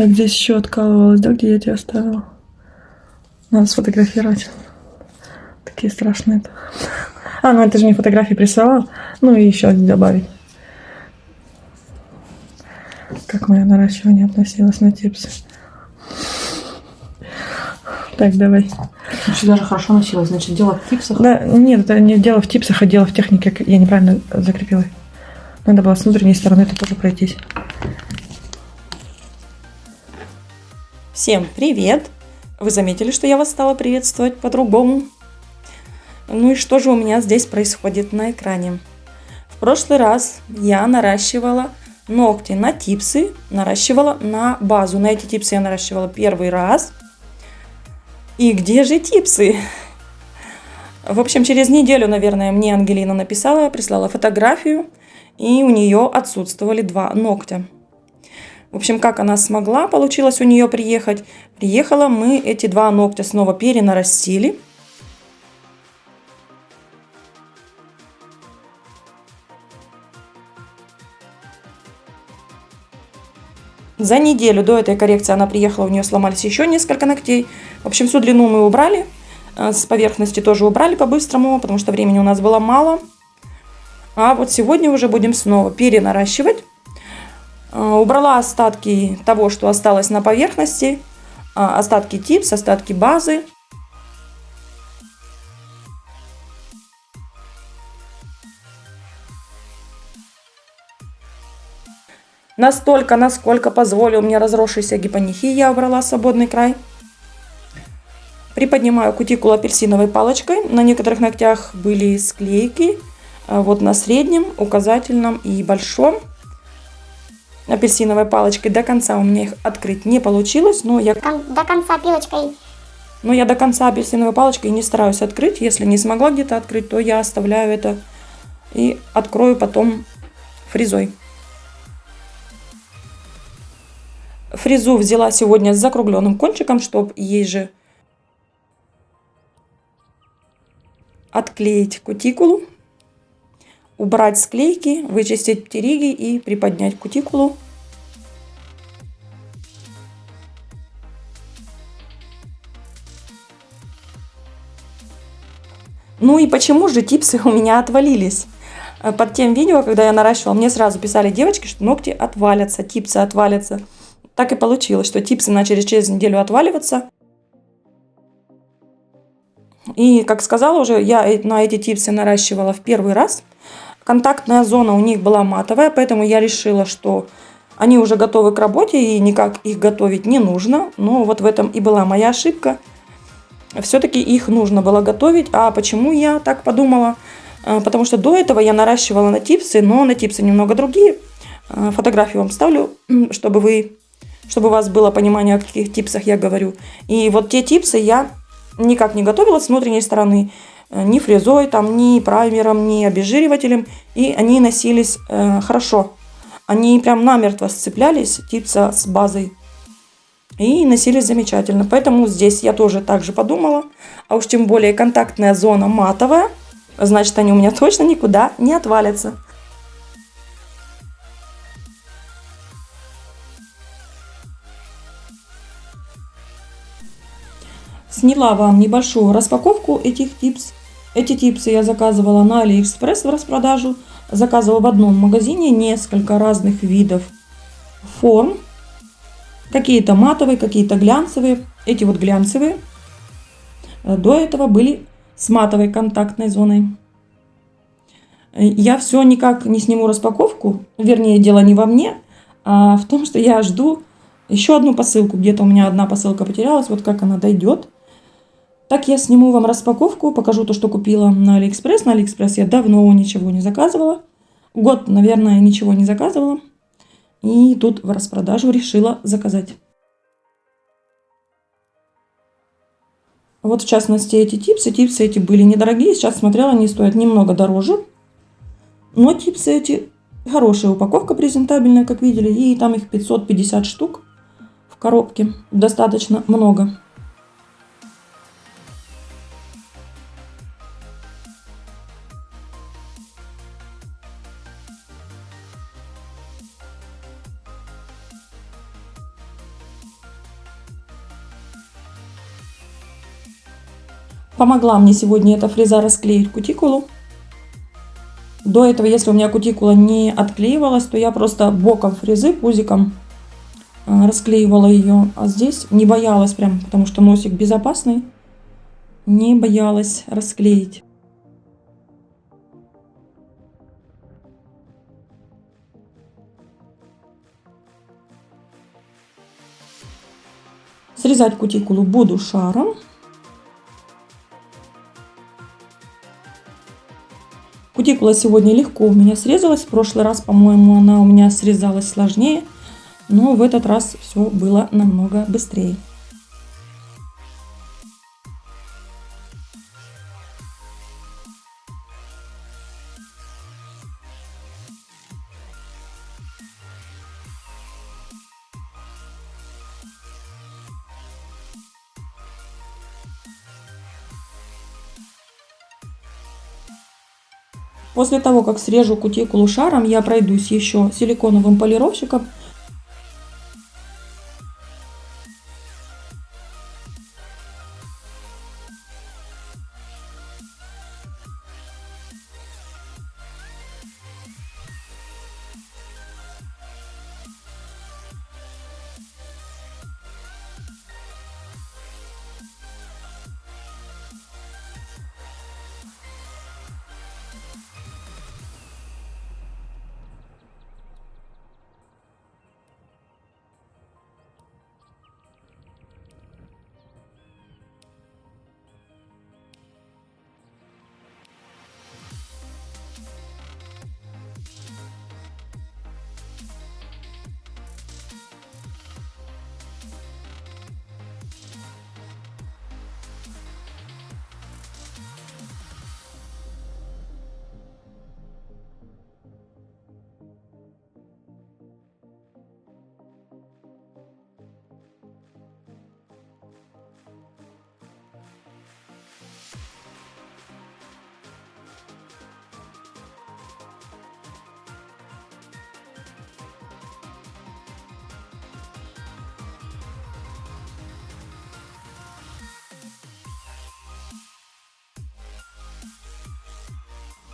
Так, здесь еще откалывалось, да, где я тебя оставила? Надо сфотографировать. Такие страшные. А, ну это же не фотографии присылала. Ну и еще добавить. Как мое наращивание относилось на типсы. Так, давай. Вообще даже хорошо носилась, значит, дело в типсах? Да, нет, это не дело в типсах, а дело в технике. Я неправильно закрепила. Надо было с внутренней стороны это тоже пройтись. Всем привет! Вы заметили, что я вас стала приветствовать по-другому? Ну и что же у меня здесь происходит на экране? В прошлый раз я наращивала ногти на типсы, наращивала на базу. На эти типсы я наращивала первый раз. И где же типсы? В общем, через неделю, наверное, мне Ангелина написала, прислала фотографию, и у нее отсутствовали 2 ногтя. В общем, как она смогла, получилось у нее приехать. Приехала, мы эти 2 ногтя снова перенарастили. За неделю до этой коррекции она приехала, у нее сломались еще несколько ногтей. В общем, всю длину мы убрали. С поверхности тоже убрали по-быстрому, потому что времени у нас было мало. А вот сегодня уже будем снова перенаращивать. Убрала остатки того, что осталось на поверхности. Остатки типс, остатки базы. Настолько, насколько позволил мне разросшийся гипонихий, я убрала свободный край. Приподнимаю кутикулу апельсиновой палочкой. На некоторых ногтях были склейки. Вот на среднем, указательном и большом. Апельсиновой палочкой до конца у меня их открыть не получилось. Но я до конца пилочкой. Но я до конца апельсиновой палочкой не стараюсь открыть. Если не смогла где-то открыть, то я оставляю это и открою потом фрезой. Фрезу взяла сегодня с закругленным кончиком, чтобы ей же отклеить кутикулу, убрать склейки, вычистить птериги и приподнять кутикулу. Ну и почему же типсы у меня отвалились? Под тем видео, когда я наращивала, мне сразу писали девочки, что ногти отвалятся, типсы отвалятся. Так и получилось, что типсы начали через неделю отваливаться. И, как сказала уже, я на эти типсы наращивала в первый раз. Контактная зона у них была матовая, поэтому я решила, что они уже готовы к работе и никак их готовить не нужно. Но вот в этом и была моя ошибка. Все-таки их нужно было готовить. А почему я так подумала? Потому что до этого я наращивала на типсы, но на типсы немного другие. Фотографию вам ставлю, чтобы у вас было понимание, о каких типсах я говорю. И вот те типсы я никак не готовила с внутренней стороны. Ни фрезой, там, ни праймером, ни обезжиривателем. И они носились хорошо. Они прям намертво сцеплялись, типса с базой. И носились замечательно. Поэтому здесь я тоже так же подумала. А уж тем более контактная зона матовая. Значит, они у меня точно никуда не отвалятся. Сняла вам небольшую распаковку этих типс. Эти типсы я заказывала на AliExpress в распродажу. Заказывала в одном магазине несколько разных видов форм. Какие-то матовые, какие-то глянцевые. Эти вот глянцевые. До этого были с матовой контактной зоной. Я все никак не сниму распаковку. Вернее, дело не во мне, а в том, что я жду еще одну посылку. Где-то у меня одна посылка потерялась. Вот как она дойдет. Так я сниму вам распаковку, покажу то, что купила на AliExpress. На AliExpress я давно ничего не заказывала. Год, наверное, ничего не заказывала. И тут в распродажу решила заказать. Вот в частности эти типсы. Типсы эти были недорогие. Сейчас смотрела, они стоят немного дороже. Но типсы эти хорошая упаковка, презентабельная, как видели. И там их 550 штук в коробке. Достаточно много. Помогла мне сегодня эта фреза расклеить кутикулу. До этого, если у меня кутикула не отклеивалась, то я просто боком фрезы, пузиком расклеивала ее. А здесь не боялась прям, потому что носик безопасный, не боялась расклеить. Срезать кутикулу буду шаром. Кутикула сегодня легко у меня срезалась. В прошлый раз, по-моему, она у меня срезалась сложнее. Но в этот раз все было намного быстрее. После того, как срежу кутикулу шаром, я пройдусь еще силиконовым полировщиком.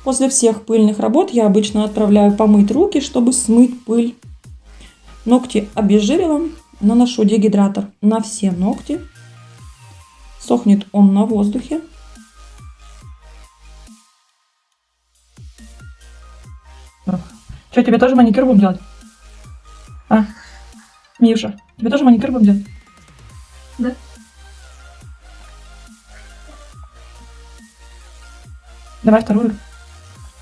После всех пыльных работ я обычно отправляю помыть руки, чтобы смыть пыль. Ногти обезжирила. Наношу дегидратор на все ногти. Сохнет он на воздухе. Что, тебе тоже маникюр будем делать? А? Миша, тебе тоже маникюр будем делать? Да. Давай вторую.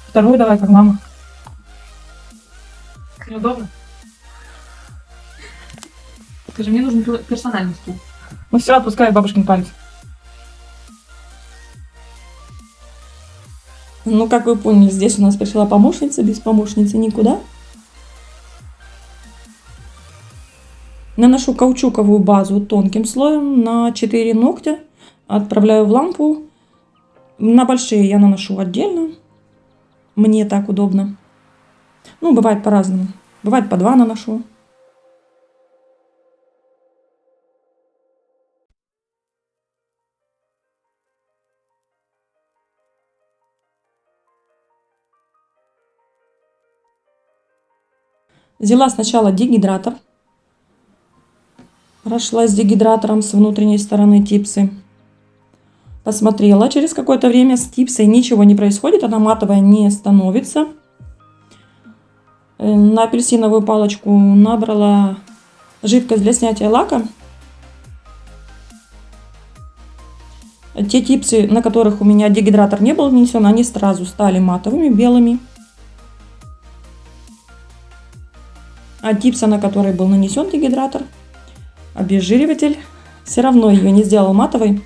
Вторую давай, как мама. Неудобно. Скажи, мне нужен персональный стул. Ну все, отпускай бабушкин палец. Ну, как вы поняли, здесь у нас пришла помощница, без помощницы никуда. Наношу каучуковую базу тонким слоем на 4 ногтя. Отправляю в лампу. На большие я наношу отдельно. Мне так удобно. Ну, бывает по-разному. Бывает по 2 наношу. Взяла сначала дегидратор. Прошлась дегидратором с внутренней стороны типсы. Посмотрела. Через какое-то время с типсой ничего не происходит. Она матовая не становится. На апельсиновую палочку набрала жидкость для снятия лака. Те типсы, на которых у меня дегидратор не был нанесен, они сразу стали матовыми, белыми. А типса, на которой был нанесен дегидратор, обезжириватель, все равно ее не сделал матовой.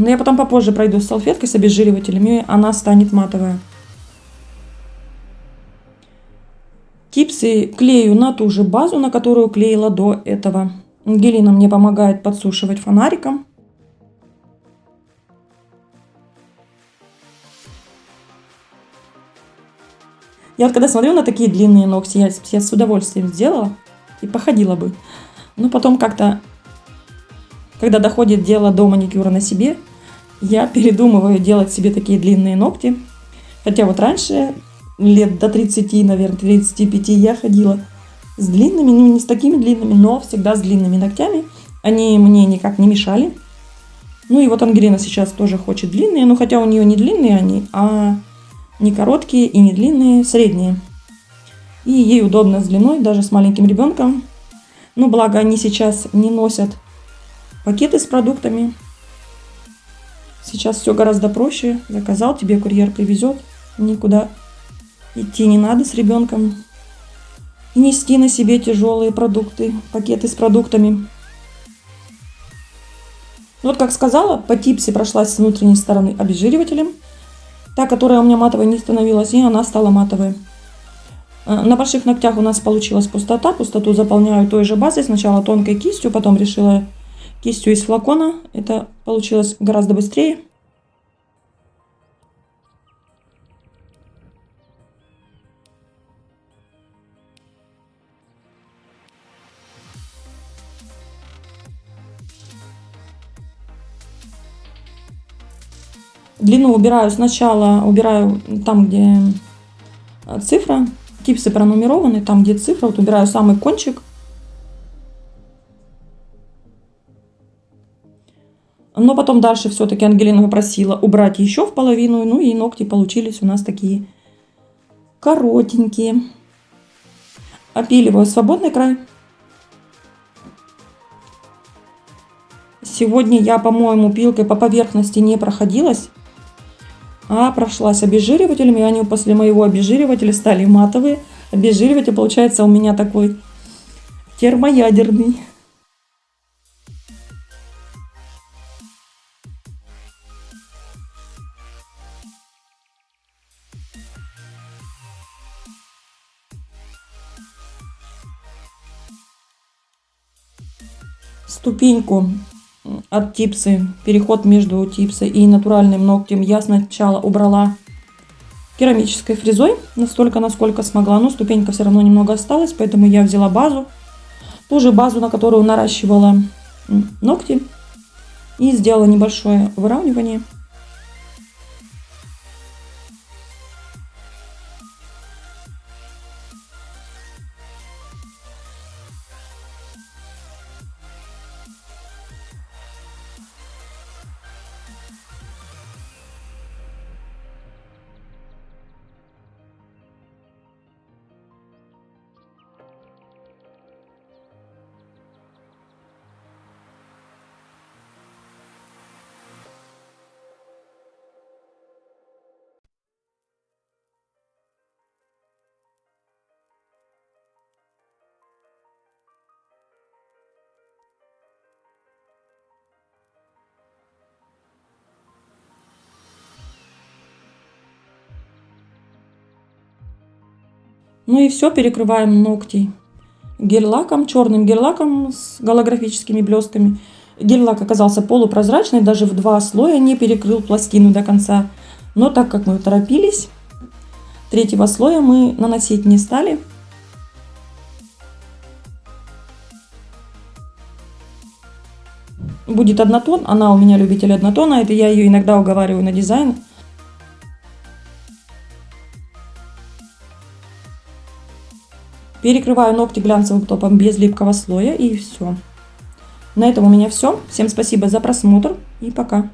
Но я потом попозже пройду с салфеткой с обезжиривателем, и она станет матовая. Типсы клею на ту же базу, на которую клеила до этого. Ангелина мне помогает подсушивать фонариком. Я вот когда смотрю на такие длинные ногти, я с удовольствием сделала и походила бы. Но потом как-то когда доходит дело до маникюра на себе, я передумываю делать себе такие длинные ногти. Хотя вот раньше, лет до 30, наверное, 35, я ходила с длинными, ну не с такими длинными, но всегда с длинными ногтями. Они мне никак не мешали. Ну и вот Ангелина сейчас тоже хочет длинные, но хотя у нее не длинные они, а не короткие и не длинные, средние. И ей удобно с длиной, даже с маленьким ребенком. Но благо они сейчас не носят пакеты с продуктами. Сейчас все гораздо проще. Заказал, тебе курьер привезет. Никуда идти не надо с ребенком. И нести на себе тяжелые продукты, пакеты с продуктами. Вот как сказала, по Типси прошлась с внутренней стороны обезжиривателем. Та, которая у меня матовой не становилась, и она стала матовой. На больших ногтях у нас получилась пустота. Пустоту заполняю той же базой. Сначала тонкой кистью, потом решила кистью из флакона. Это получилось гораздо быстрее. Длину убираю сначала, убираю там, где цифра. Типсы пронумерованы, там, где цифра. Вот убираю самый кончик. Но потом дальше все-таки Ангелина попросила убрать еще в половину. Ну и ногти получились у нас такие коротенькие. Опиливаю свободный край. Сегодня я, по-моему, пилкой по поверхности не проходилась, а прошлась обезжиривателем, и они после моего обезжиривателя стали матовые. Обезжириватель получается у меня такой термоядерный. Ступеньку от типсы, переход между типсой и натуральным ногтем я сначала убрала керамической фрезой, настолько, насколько смогла. Но ступенька все равно немного осталась, поэтому я взяла базу, ту же базу, на которую наращивала ногти, и сделала небольшое выравнивание. Ну и все, перекрываем ногти гель-лаком, черным гель-лаком с голографическими блестками. Гель-лак оказался полупрозрачный, даже в 2 слоя не перекрыл пластину до конца. Но так как мы торопились, 3-го слоя мы наносить не стали. Будет однотон, она у меня любитель однотона, это я ее иногда уговариваю на дизайн. Перекрываю ногти глянцевым топом без липкого слоя, и все. На этом у меня все. Всем спасибо за просмотр и пока.